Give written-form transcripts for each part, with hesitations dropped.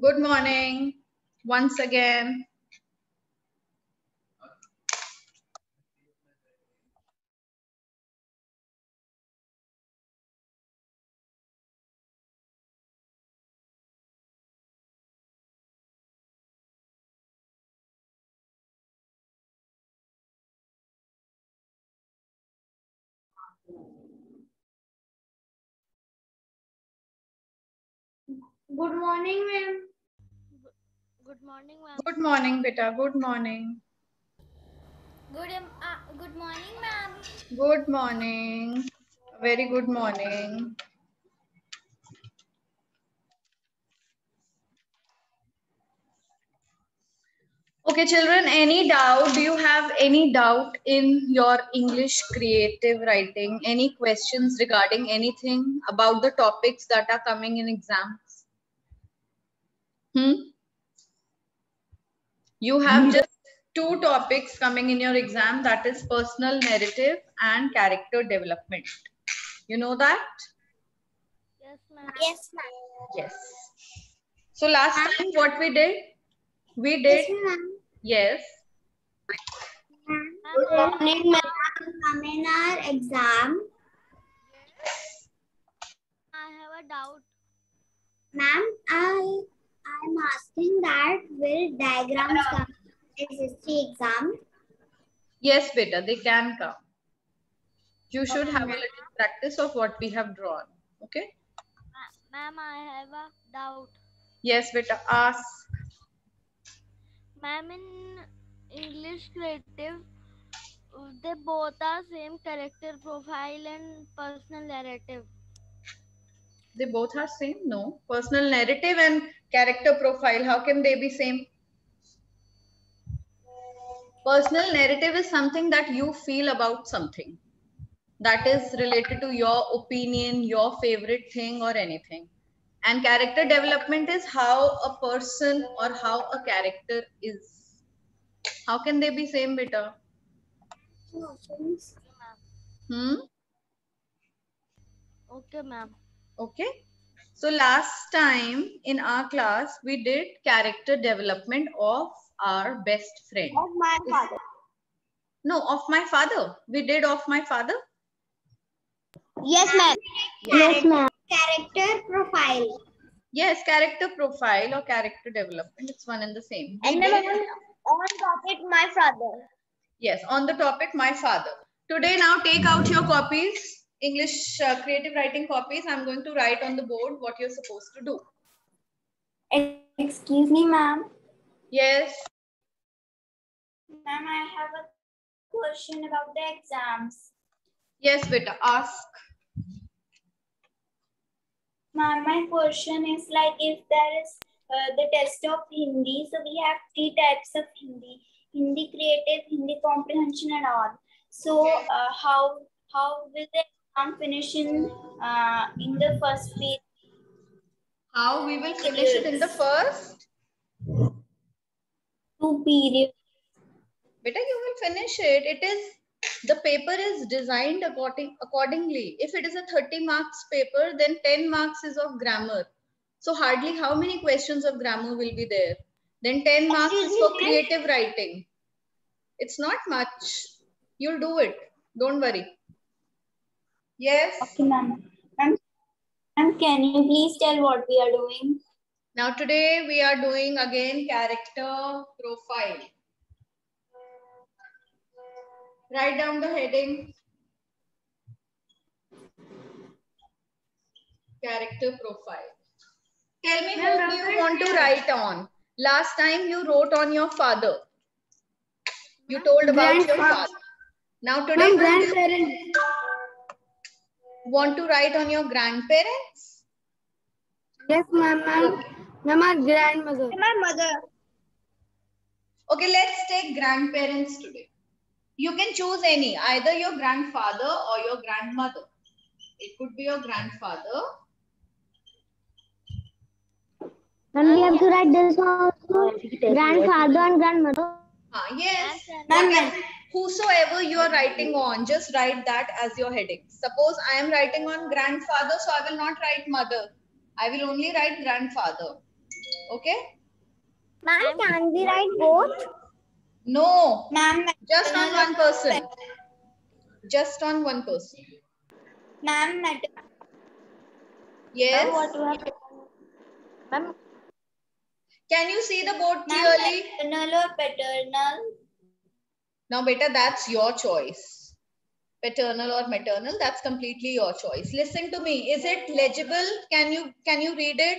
Good morning once again. Good morning, ma'am. Good morning, ma'am. Good morning, beta. Good morning. Good morning, ma'am. Good morning. Very good morning. Okay, children, any doubt? Do you have any doubt in your English creative writing? Any questions regarding anything about the topics that are coming in exams? You have just two topics coming in your exam, that is personal narrative and character development. You know that? Yes, ma'am. Yes, ma'am. Yes. So last time what we did? We did, Yes, ma'am. yes. Good morning, ma'am. Come in our exam. I have a doubt. Ma'am, I'm asking that will diagrams come in SSC exam? Yes, beta, they can come. You should Okay, have a ma'am. little practice of what we have drawn. Okay? Ma'am, I have a doubt. Yes, beta, ask. Ma'am, in English creative, they both are same character profile and personal narrative. They both are same? No. Personal narrative and character profile, how can they be same? Personal narrative is something that you feel about something. That is related to your opinion, your favorite thing or anything. And character development is how a person or how a character is. How can they be same, beta? Hmm? Okay, ma'am. Okay. So last time in our class, we did character development of our best friend. Of my father. No, of my father. We did of my father. Yes, ma'am. Yes. Character profile. Yes, character profile or character development. It's one and the same. We And did. on topic, my father. Yes, on the topic my father. Today now take out your copies, English creative writing copies. I'm going to write on the board what you're supposed to do. Excuse me, ma'am. Yes. Ma'am, I have a question about the exams. Yes, beta, ask. Ma'am, my question is like if there is the test of Hindi, so we have three types of Hindi: Hindi creative, Hindi comprehension, and all. So how will the exam finish in the first period? How we will finish it in the first? 2 periods. Beta, you will finish it. It is, the paper is designed accordingly. If it is a 30 marks paper, then 10 marks is of grammar. So hardly how many questions of grammar will be there? Then 10 marks is for creative writing. It's not much. You'll do it. Don't worry. Yes. Okay, ma'am. Ma'am, can you please tell what we are doing? Now today we are doing again character profile. Write down the heading. Character profile. Tell me who do you want to write on? Last time you wrote on your father. You told about your father. Now today Grandparents. want to write on your grandparents? Yes, ma'am. Okay. My grandmother. My mother. Okay, let's take grandparents today. You can choose any, either your grandfather or your grandmother. It could be your grandfather. And we have to write this also. Grandfather and grandmother. Yes. Ma'am. Whosoever you are writing on, just write that as your heading. Suppose I am writing on grandfather, so I will not write mother. I will only write grandfather. Okay? Ma'am, can we write both? No. Ma'am, Just on one person. Just on one person. Ma'am, Yes. What you have ma'am? Can you see the board clearly? maternal or paternal? Now, beta, that's your choice. Paternal or maternal, that's completely your choice. Listen to me. Is it legible? Can you read it?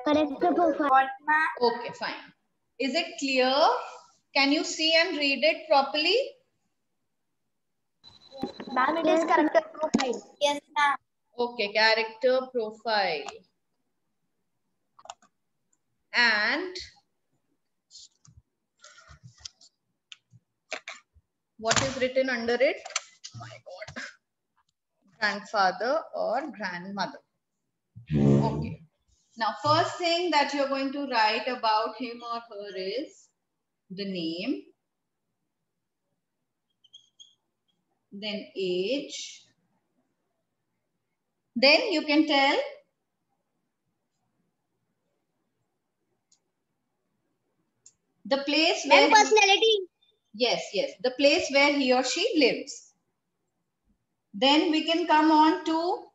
Character profile. What, ma'am? Okay, fine. Is it clear? Can you see and read it properly? Ma'am, it is character profile. Yes, ma'am. Okay, character profile. And what is written under it? My God. Grandfather or grandmother. Okay. Now, first thing that you're going to write about him or her is the name, then age. Then you can tell the place where personality. yes, the place where he or she lives. Then we can come on to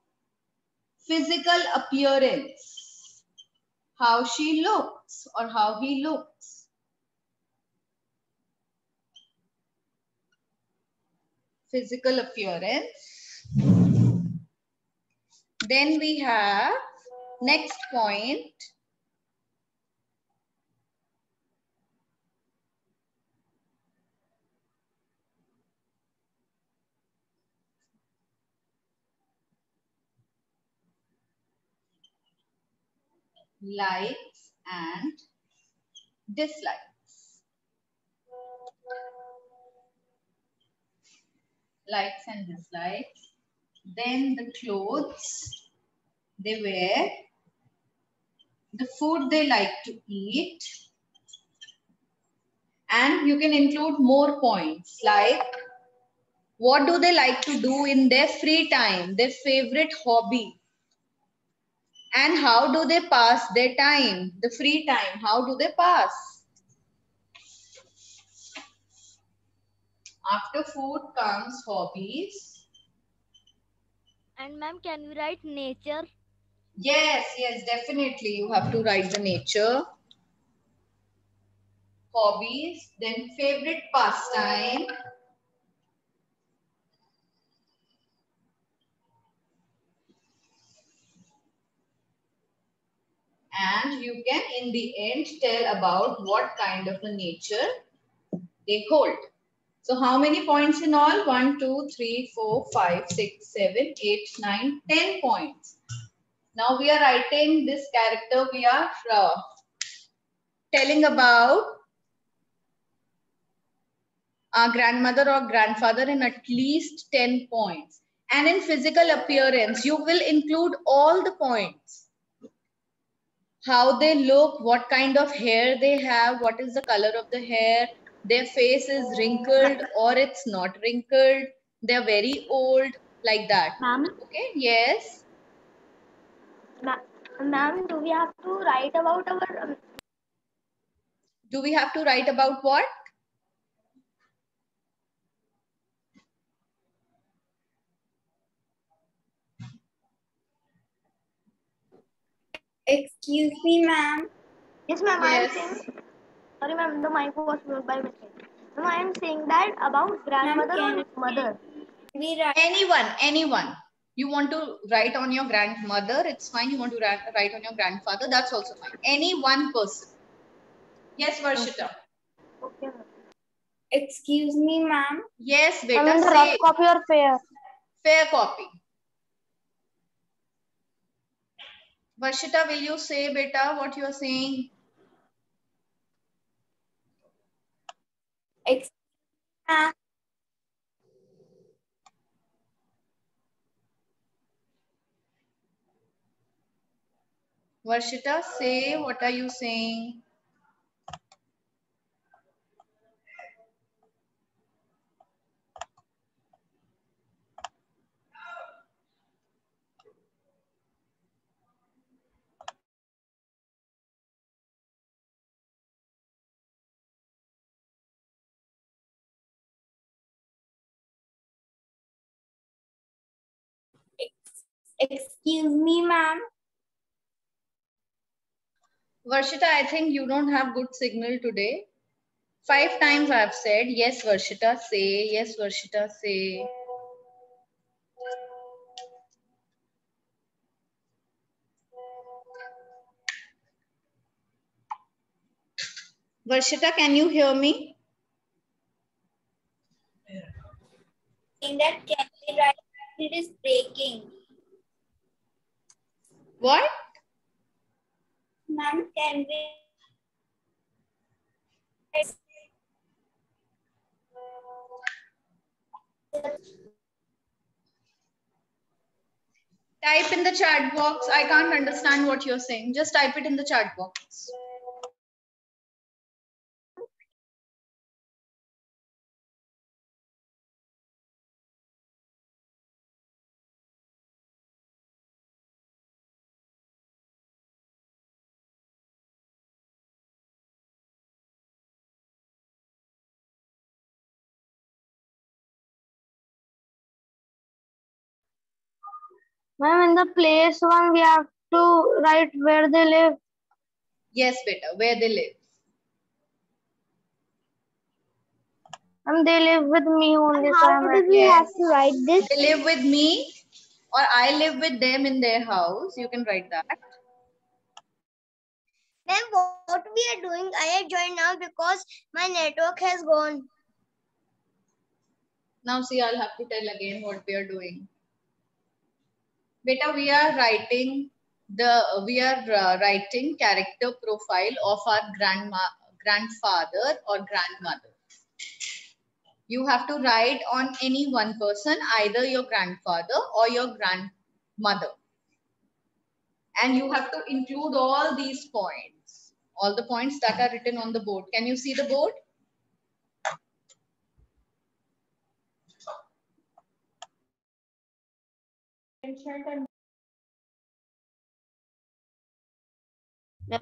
physical appearance, how she looks or how he looks. Physical appearance. Then we have next point. Likes and dislikes. Likes and dislikes. Then the clothes they wear, the food they like to eat, and you can include more points like what do they like to do in their free time, their favorite hobby, and how do they pass their time, the free time, how do they pass? After food comes hobbies. And ma'am, can we write nature? Yes, definitely. You have to write the nature, hobbies, then favorite pastime, and you can in the end tell about what kind of a nature they hold. So how many points in all? 1, 2, 3, 4, 5, 6, 7, 8, 9, 10 points. Now we are writing this character. We are telling about our grandmother or grandfather in at least 10 points. And in physical appearance, you will include all the points. How they look, what kind of hair they have, what is the color of the hair, their face is wrinkled or it's not wrinkled, they're very old, like that. Ma'am, Okay, yes. ma'am, do we have to write about our Do we have to write about what? Excuse me, ma'am. Yes, ma'am, Yes. I am saying. Sorry, ma'am, the mic was moved by mistake. Ma'am, I am saying that about grandmother Ma'am, or mother. We write. Anyone. You want to write on your grandmother, it's fine. You want to write on your grandfather, that's also fine. Any one person. Yes, Varshita. Okay, ma'am. Excuse me, ma'am. Yes, I beta, mean, say rough copy or fair? fair copy. Varshita, will you say, beta, what you are saying? Excuse me, ma'am. Varshita, say, what are you saying? Excuse me, ma'am. Varshita, I think you don't have good signal today. 5 times I have said, yes, Varshita, say, yes, Varshita, say. Varshita, can you hear me? In that can we write it is breaking. What? Ma'am, can we Type in the chat box. I can't understand what you're saying. Just type it in the chat box. Ma'am, in the place one, we have to write where they live. Yes, beta, where they live. And they live with me only. How do we have to write this? They live with me or I live with them in their house. You can write that. Then what we are doing, I have joined now because my network has gone. Now see, I'll have to tell again what we are doing. Beta, we are writing character profile of our grandfather or grandmother. You have to write on any one person, either your grandfather or your grandmother. And you have to include all these points, all the points that are written on the board. Can you see the board?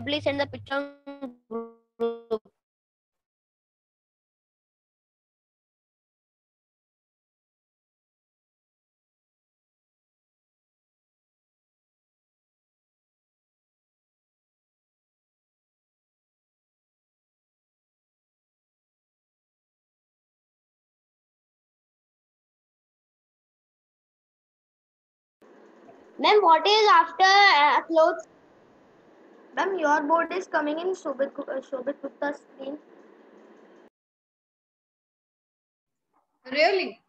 Please send the picture on group. Ma'am, what is after clothes? Ma'am, your board is coming in Shobit Gupta's screen. Really?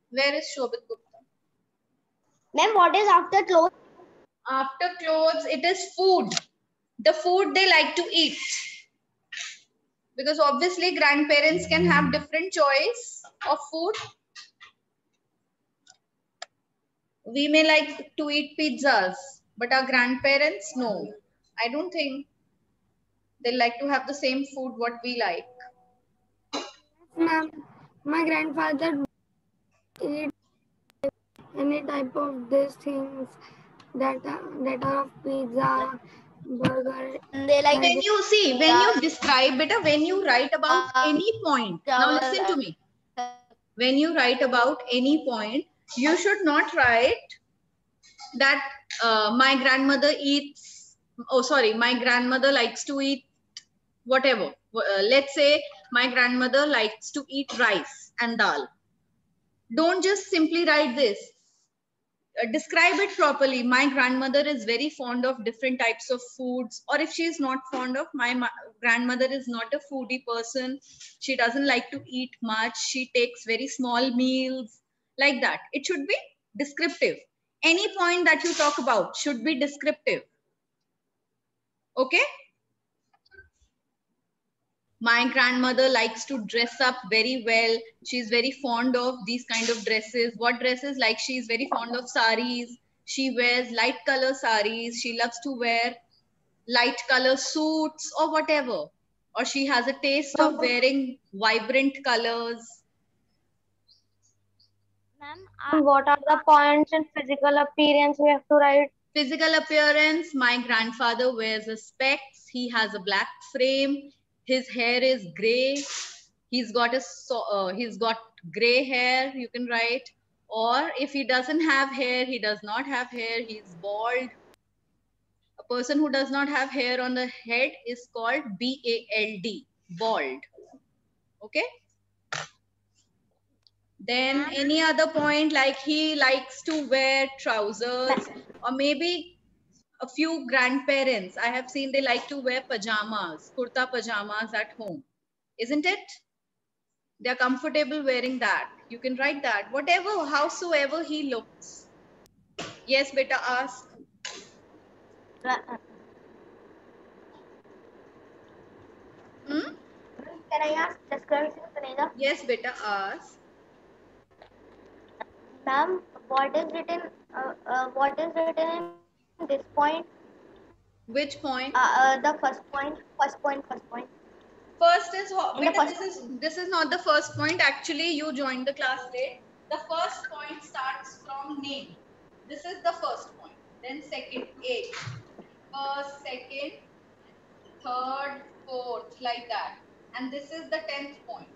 Where is Shobit Gupta? Ma'am, what is after clothes? After clothes, it is food. The food they like to eat. Because obviously grandparents can have different choice of food. We may like to eat pizzas, but our grandparents, no. I don't think they like to have the same food what we like. Ma'am, my grandfather eat any type of these things that are of pizza, burger. They like When you see, when you describe it, when you write about any point, now listen to me. When you write about any point, you should not write that my grandmother eats, oh sorry, my grandmother likes to eat whatever. Let's say my grandmother likes to eat rice and dal. Don't just simply write this. Describe it properly. My grandmother is very fond of different types of foods, or if she is not fond of, grandmother is not a foodie person. She doesn't like to eat much. She takes very small meals, like that. It should be descriptive. Any point that you talk about should be descriptive. Okay? My grandmother likes to dress up very well. She's very fond of these kind of dresses. What dresses? Like she's very fond of saris. She wears light color saris. She loves to wear light color suits or whatever. Or she has a taste of wearing vibrant colors. Ma'am, what are the points in physical appearance we have to write? Physical appearance, my grandfather wears a specs. He has a black frame. His hair is gray. He's got gray hair, you can write. Or if he doesn't have hair, he does not have hair, he's bald. A person who does not have hair on the head is called B-A-L-D, bald. Okay. Then any other point, like he likes to wear trousers, or maybe a few grandparents, I have seen they like to wear pajamas, kurta pajamas at home. Isn't it? They're comfortable wearing that. You can write that. Whatever, howsoever he looks. Yes, beta, ask. Hmm? Can I ask this question, Taneja? Yes, beta, ask. Ma'am, what is written in this point? Which point? The first point. First is In the beta, first this is not the first point. Actually, you joined the class late. The first point starts from name. This is the first point. Then second, age. First, second, third, fourth, like that. And this is the 10th point.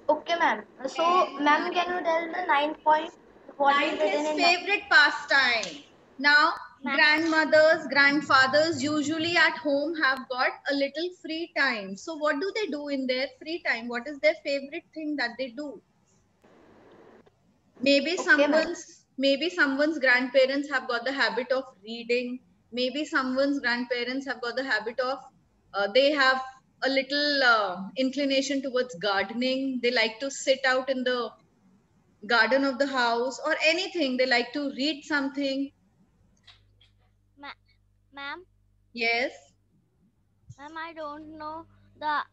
Okay, ma'am. So, ma'am, can you tell the 9th point? What is Ninth written is in favorite pastime. Now, grandmothers, grandfathers usually at home have got a little free time. So what do they do in their free time? What is their favorite thing that they do? Maybe someone's grandparents have got the habit of reading. Maybe someone's grandparents have got the habit of they have a little inclination towards gardening. They like to sit out in the garden of the house, or anything. They like to read something. Ma'am? Yes. Ma'am, I don't know the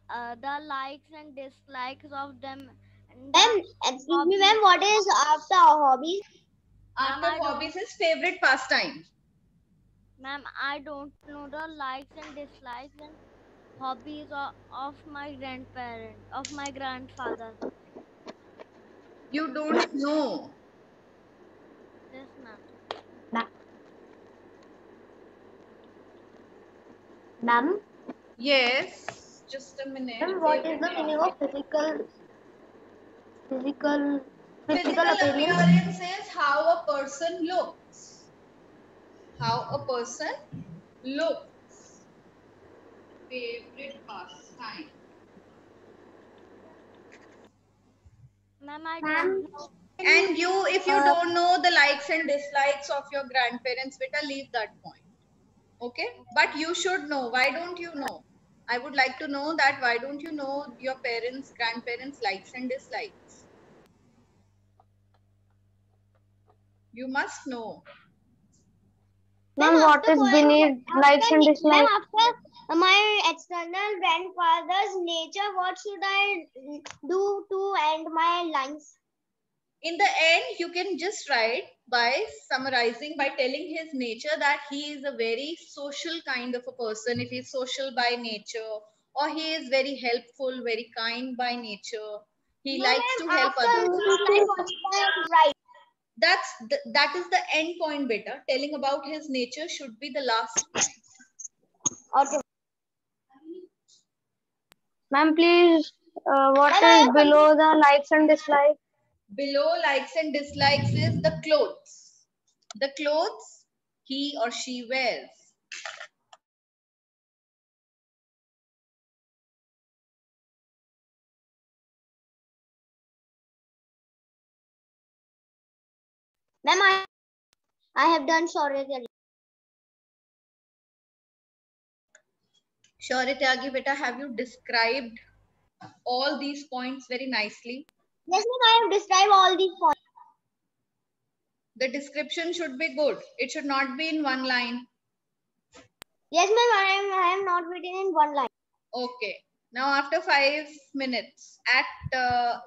likes and dislikes of them. Ma'am, excuse me, ma'am, what is after hobbies? After hobbies is favorite pastime. Ma'am, I don't know the likes and dislikes and hobbies of my grandparent, of my grandfather. You don't know. Yes, ma'am. Ma'am? Yes. Just a minute. Ma'am, what is the meaning of physical appearance is how a person looks. How a person looks. Favorite pastime. Ma'am, I don't know. And you, if you don't know the likes and dislikes of your grandparents, beta, leave that point. Okay? But you should know. Why don't you know? I would like to know that why don't you know your parents, grandparents' likes and dislikes? You must know. Ma'am, what is beneath likes and dislikes? Ma'am, after my external grandfather's nature, what should I do to end my lines? In the end, you can just write by summarizing, by telling his nature, that he is a very social kind of a person. If he's social by nature, or he is very helpful, very kind by nature. He likes to help others. Right. That is the end point, beta. Telling about his nature should be the last point. Okay. Ma'am, please, what is below the likes and dislikes? Below likes and dislikes is the clothes. The clothes he or she wears. Ma'am, I have done sorry. Shaurya Tyagi, beta, have you described all these points very nicely? Yes, ma'am, I have described all these points. The description should be good. It should not be in one line. Yes, ma'am, I am not written in one line. Okay. Now after 5 minutes at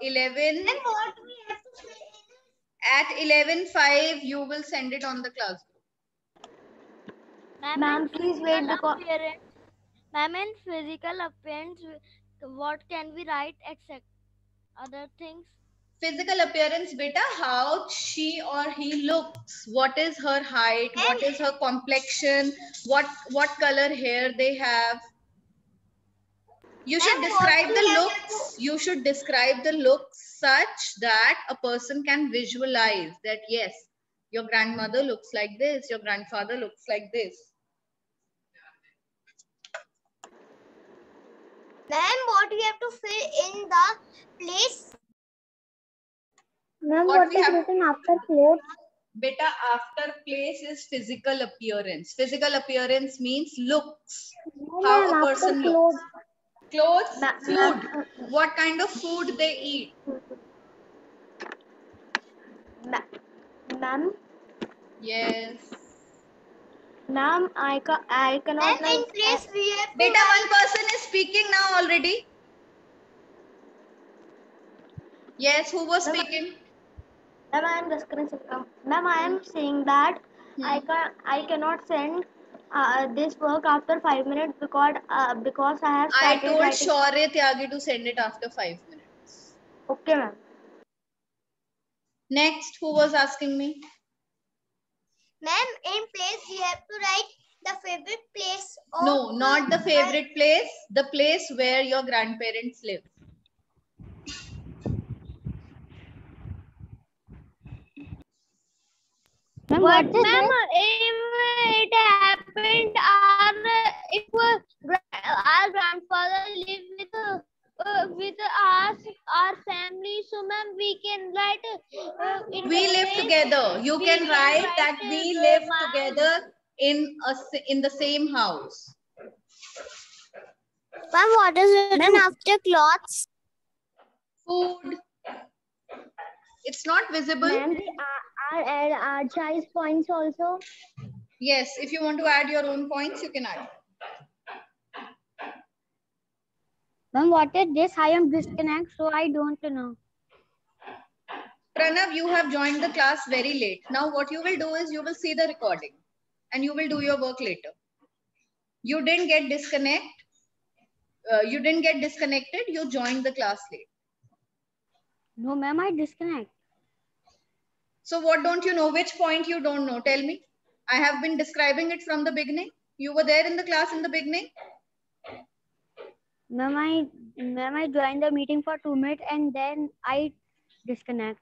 11. Ma'am, what we have to say? At 11:05, you will send it on the class group. Ma'am, please wait because. Ma'am, in physical appearance, what can we write except other things? Physical appearance, beta, how she or he looks. What is her height? What is her complexion? What color hair they have? You should describe the looks. You should describe the looks such that a person can visualize that yes, your grandmother looks like this, your grandfather looks like this. Ma'am, what we have to fill in the place? Ma'am, What what we is have- written after clothes? Beta, after place is physical appearance. Physical appearance means looks. No, How ma'am, a after person clothes. looks. Clothes, Ma'am, food. What kind of food they eat. Ma'am, Yes. ma'am, I cannot. Ma'am, in place we have to Beta, one person is speaking now already. Yes, who was speaking? Ma'am, I am just gonna say, ma'am, I am saying that I cannot send this work after 5 minutes because I have I started told writing. Shaurya Tyagi to send it after 5 minutes. Okay, ma'am. Next, who was asking me? Ma'am, in place we have to write the favorite place. No, not the favorite place. The place where your grandparents live. Ma'am, But ma'am, if it happened, if our grandfather live with our family, so ma'am, we can write. We live together. You can write that we live together in the same house. Ma'am, what is written after clothes? Food. It's not visible. Ma'am, add our size points also. Yes, if you want to add your own points, you can add. Ma'am, what is this? I am disconnect, so I don't know. Pranav, you have joined the class very late. Now what you will do is you will see the recording and you will do your work later. You didn't get disconnected. You joined the class late. No, ma'am, I disconnect. So what don't you know? Which point you don't know? Tell me. I have been describing it from the beginning. You were there in the class in the beginning. Ma'am, I joined the meeting for 2 minutes and then I disconnect.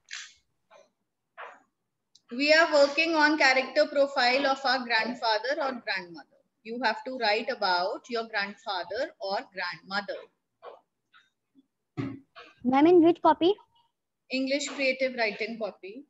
We are working on character profile of our grandfather or grandmother. You have to write about your grandfather or grandmother. Ma'am, in which copy? English creative writing copy.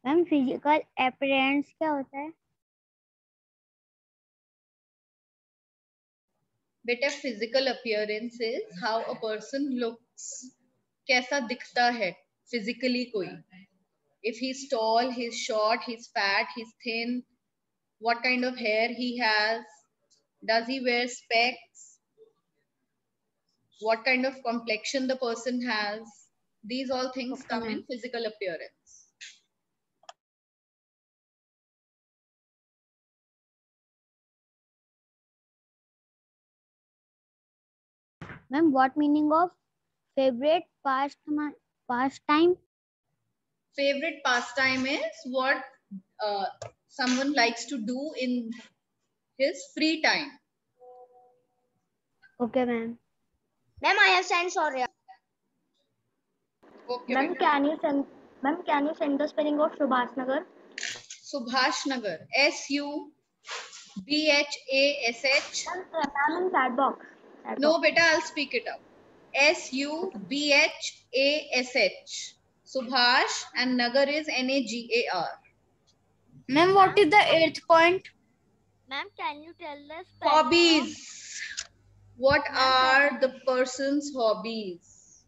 Ma'am physical appearance क्या होता है? बेटा physical appearance is how a person looks. कैसा दिखता है physically कोई. If he's tall, he's short, he's fat, he's thin, what kind of hair he has, does he wear specs, what kind of complexion the person has. These all things come in physical appearance. Ma'am, what meaning of favorite pastime? Favorite pastime is what someone likes to do in his free time. Okay, ma'am. Ma'am, I have sent Shaurya. Okay. Ma'am, can you send the spelling of Subhash Nagar? Subhash Nagar. SUBHASH. Ma'am, in chat box. No, beta, I'll speak it out. SUBHASH. Subhash and Nagar is NAGAR. Ma'am, what is the 8th point? Ma'am, can you tell us? Hobbies. What are the person's hobbies?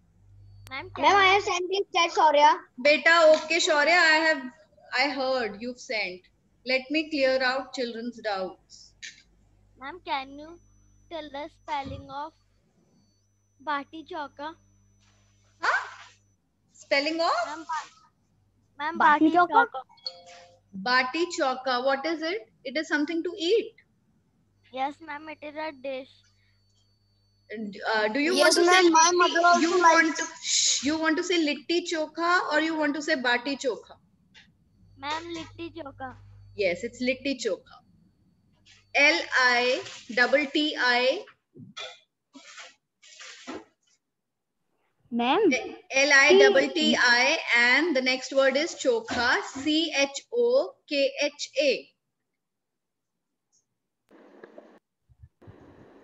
Ma'am, I have sent in chat, Shaurya. Beta, okay, Shaurya, I heard you've sent. Let me clear out children's doubts. Ma'am, can you tell the spelling of Bati Chauka? Huh? Spelling of? Ma'am, Bati Chauka? Bati Chauka. What is it? It is something to eat. Yes, ma'am, it is a dish. Do you Yes, want to say ma'am, my litti? mother also You want to say litti chokha or you want to say bati chokha? Ma'am, litti chokha. Yes, it's litti chokha. Litti. Ma'am, Litti, and the next word is chokha. Chokha.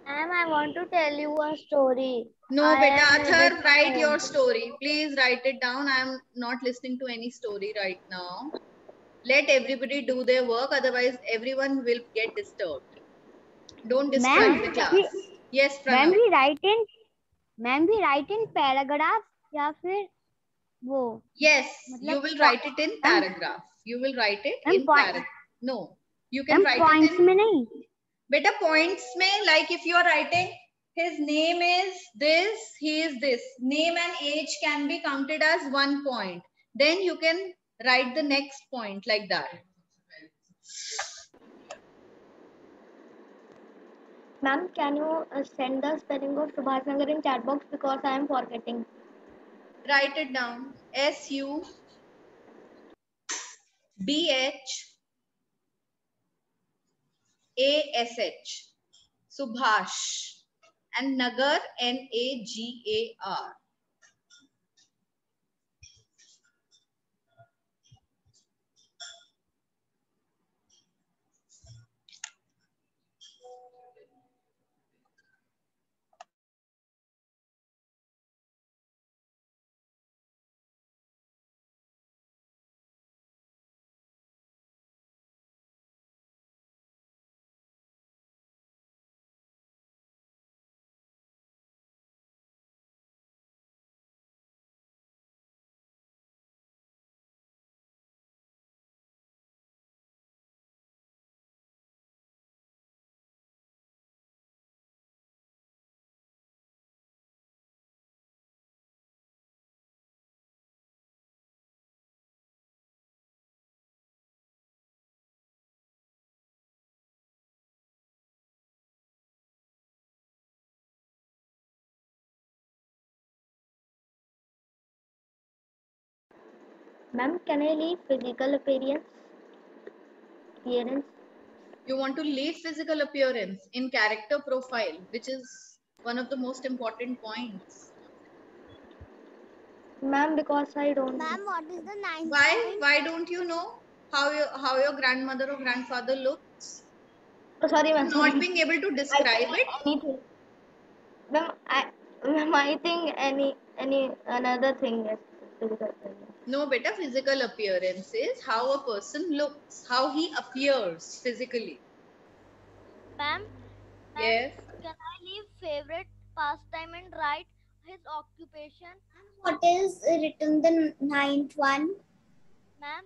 ma'am, I want to tell you a story. No, I beta, am Athar, ready to write your home. story. Please write it down. I am not listening to any story right now. Let everybody do their work, otherwise everyone will get disturbed. Don't Ma'am, distract the class. Yes, Pranav. Ma'am भी right in paragraph या फिर वो Yes, मतलब you will write it in paragraph. You will write it ma'am in paragraph. No, you can ma'am write it points in में नहीं beta points mein, like if you are writing his name is this, he is this, name and age can be counted as 1 point. Then you can write the next point like that. Ma'am, can you send the spelling of Subhash Nagar in chat box because I am forgetting. Write it down. SUBHASH. Subhash. And Nagar, NAGAR. Ma'am, can I leave physical appearance? You want to leave physical appearance in character profile, which is one of the most important points. Ma'am, because I don't. Ma'am, what is the ninth Why? point? Why don't you know how your grandmother or grandfather looks? Oh, sorry, ma'am. Not being able to describe it. Anything. Ma'am, I think any another thing is physical appearance. No, beta, physical appearance is how a person looks, how he appears physically. Ma'am, Yes. can I leave favorite pastime and write his occupation? What is written the ninth one? Ma'am,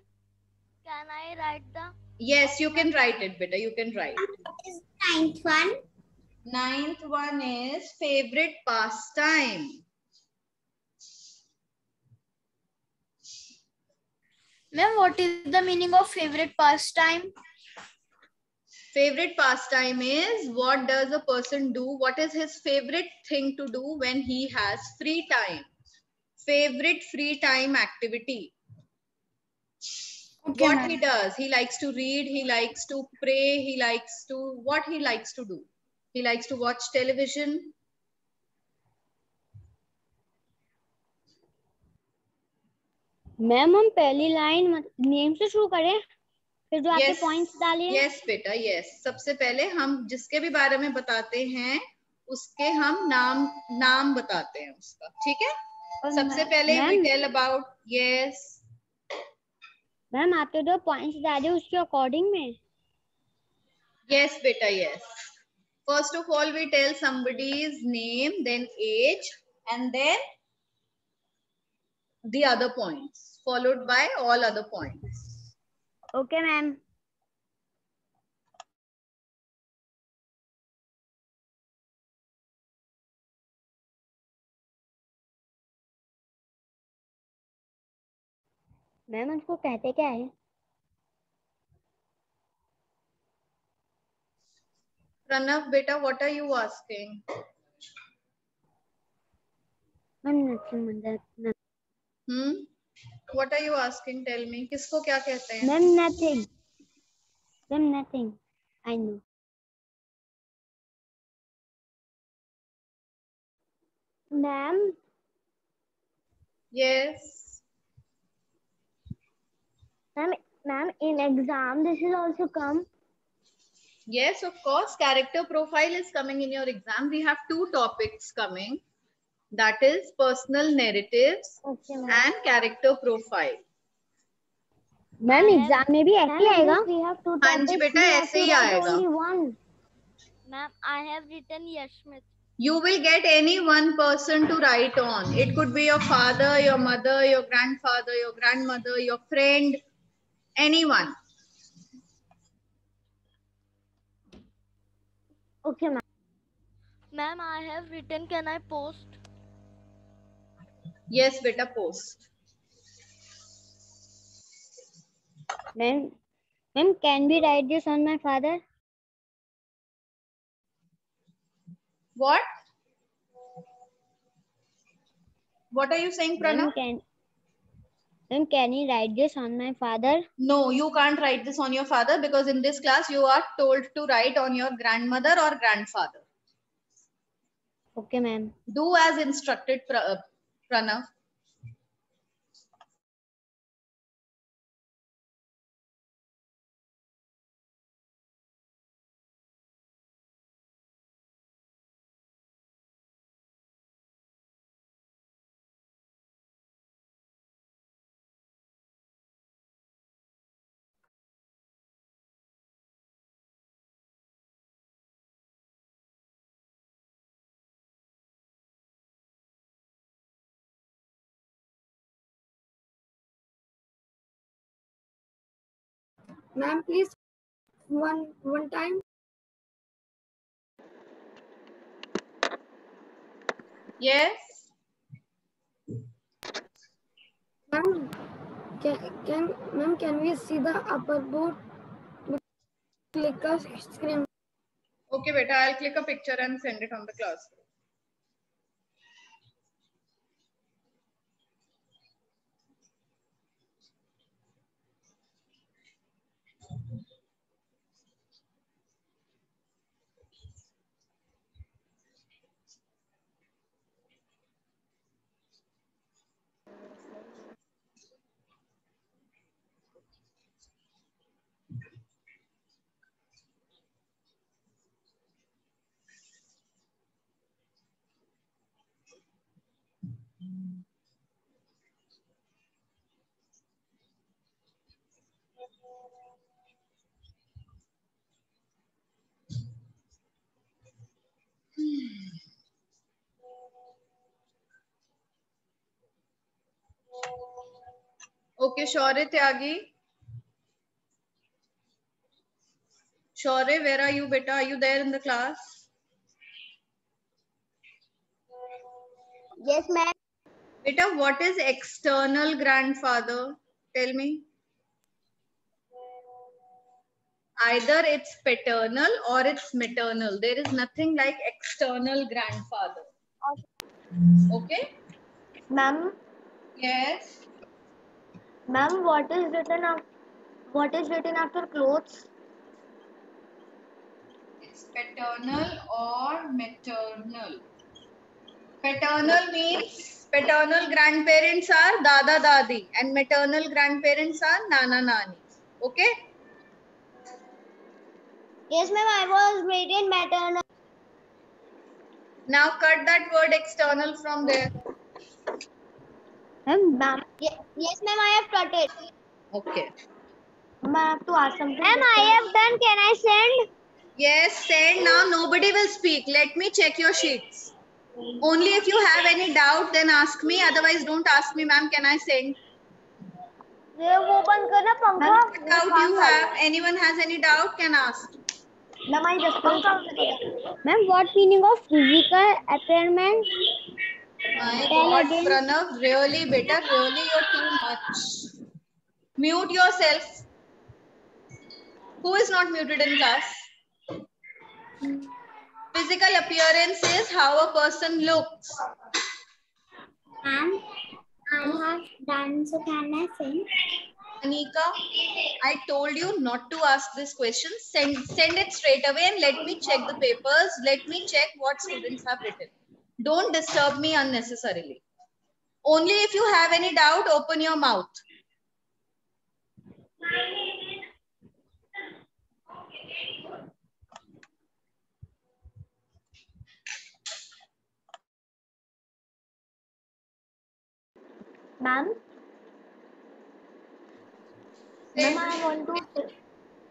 can I write the Yes, you can write it, beta. You can write. What is the ninth one? Ninth one is favorite pastime. Ma'am, what is the meaning of favorite pastime? Favorite pastime is what does a person do? What is his favorite thing to do when he has free time? Favorite free time activity. Okay, What ma'am. he does. He likes to read. He likes to pray. He likes to, what he likes to do. He likes to watch television. Ma'am हम पहली line name से शुरू करें फिर जो आपके Yes, points डाले हैं yes बेटा, yes. सबसे पहले हम जिसके भी बारे में बताते हैं उसके हम नाम बताते हैं उसका, ठीक है? सबसे पहले we tell about, yes. Ma'am आपके जो पॉइंट्स डाले उसके अकॉर्डिंग में Yes beta, yes. First of all we tell somebody's name, then age, and then the other points, followed by all other points. Okay ma'am ma'am उसको कहते क्या है Pranav beta, what are you asking? What are you asking? Tell me. किसको क्या कहते हैं? Ma'am, nothing. Ma'am, nothing. I know. Ma'am. Yes. Ma'am, in exam, this is also come. Yes, of course. Character profile is coming in your exam. We have 2 topics coming. That is personal narratives and character profile. Ma'am, exam में भी ऐसे ही आएगा. We have 2 topics. हाँ जी बेटा, ऐसे ही आएगा. Only one. Ma'am, I have written Yashmit. You will get any one person to write on. It could be your father, your mother, your grandfather, your grandmother, your friend, anyone. Okay, ma'am. Ma'am, I have written, can I post? Yes, beta, post. Ma'am, can we write this on my father? What? What are you saying, Pranav? Ma'am, can you write this on my father? No, you can't write this on your father because in this class you are told to write on your grandmother or grandfather. Okay, ma'am. Do as instructed, Pranav. Ma'am, please one time. Yes. Ma'am, can we see the upper board? Click a screen. Okay, beta, I'll click a picture and send it on the class. Okay, Shaurya Tyagi. Shaurya, where are you, beta? Are you there in the class? Yes, ma'am. Beta, what is external grandfather? Tell me. Either it's paternal or it's maternal. There is nothing like external grandfather. Okay? Ma'am. Yes. Ma'am, what is written after clothes? It's paternal or maternal. Paternal means paternal grandparents are dada dadi and maternal grandparents are nana nani. Okay? Yes, ma'am. I was written maternal. Now cut that word external from there. Ma'am. Yes, ma'am. I have cut it. Okay. Ma'am, I have to ask something. Ma'am, I have done. Can I send? Yes, send now. Nobody will speak. Let me check your sheets. Only if you have any doubt, then ask me. Otherwise, don't ask me, ma'am. Can I send? वो बंद करना पंखा. What doubt you have? Anyone has any doubt? Can ask. Ma'am, I just Ma'am, what meaning of physical appearance? My God, Pranav, really better. Really, you're too much. Mute yourself. Who is not muted in class? Physical appearance is how a person looks. Ma'am, I have done, so can I sing? Anika, I told you not to ask this question. Send it straight away and let me check the papers. Let me check what students have written. Don't disturb me unnecessarily. Only if you have any doubt, open your mouth. Ma'am, ma'am, I want to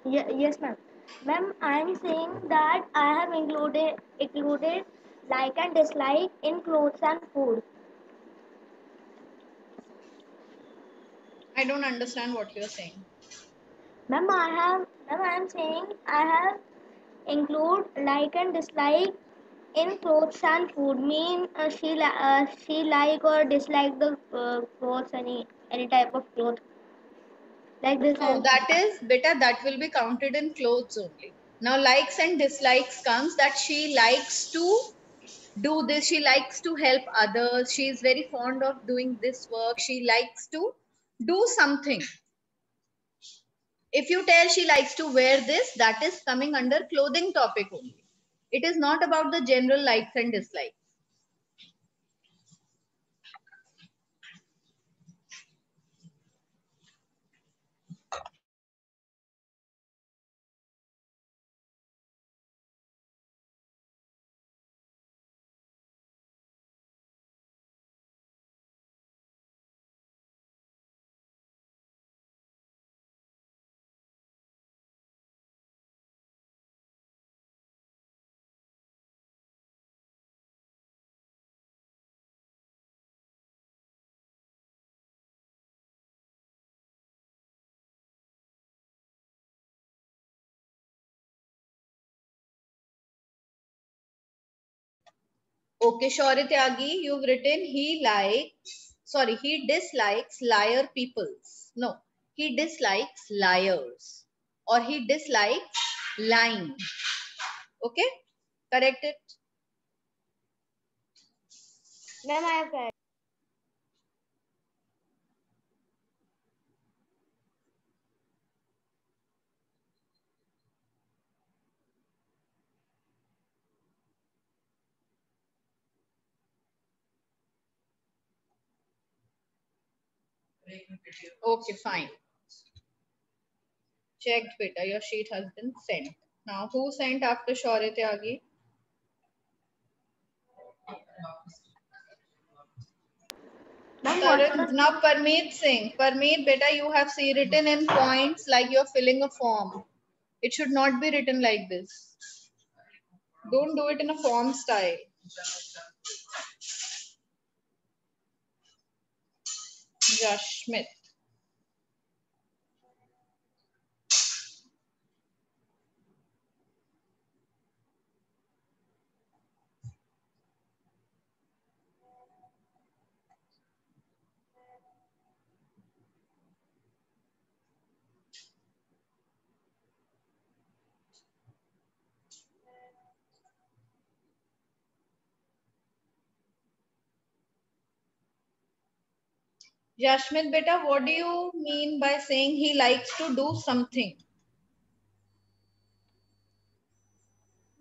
say, yes, ma'am. Ma'am, I am saying that I have included like and dislike in clothes and food. I don't understand what you're saying. Ma'am, I am saying I have include like and dislike in clothes and food. Mean she like or dislike the clothes, any type of clothes like this. No, that is beta, that will be counted in clothes only. Now likes and dislikes comes that she likes to do this, she likes to help others, she is very fond of doing this work, she likes to do something. If you tell she likes to wear this, that is coming under clothing topic only. It is not about the general likes and dislikes. Okay, Shaurya Tyagi, you've written he dislikes liar peoples. No, he dislikes liars or he dislikes lying. Okay, correct it. Ma'am, I have correct. Okay, fine. Checked, beta. Your sheet has been sent. Now, who sent after Shaurya Tyagi? Now, Parmeet Singh. Parmeet, beta, you have written in points like you're filling a form. It should not be written like this. Don't do it in a form style. Josh Smith. Yashmit beta, what do you mean by saying he likes to do something?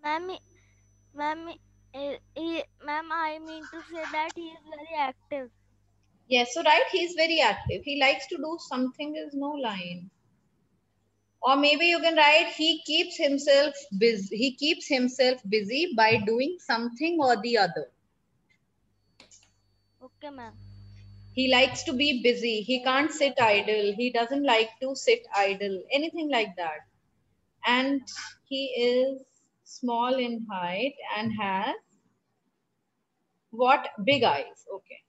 Ma'am, ma'am, ma'am, I mean to say that he is very active. Yes, so right, he is very active. He likes to do something is no line. Or maybe you can write he keeps himself busy. He keeps himself busy by doing something or the other. Okay, ma'am. He likes to be busy. He can't sit idle. He doesn't like to sit idle. Anything like that. And he is small in height and has what? Big eyes. Okay.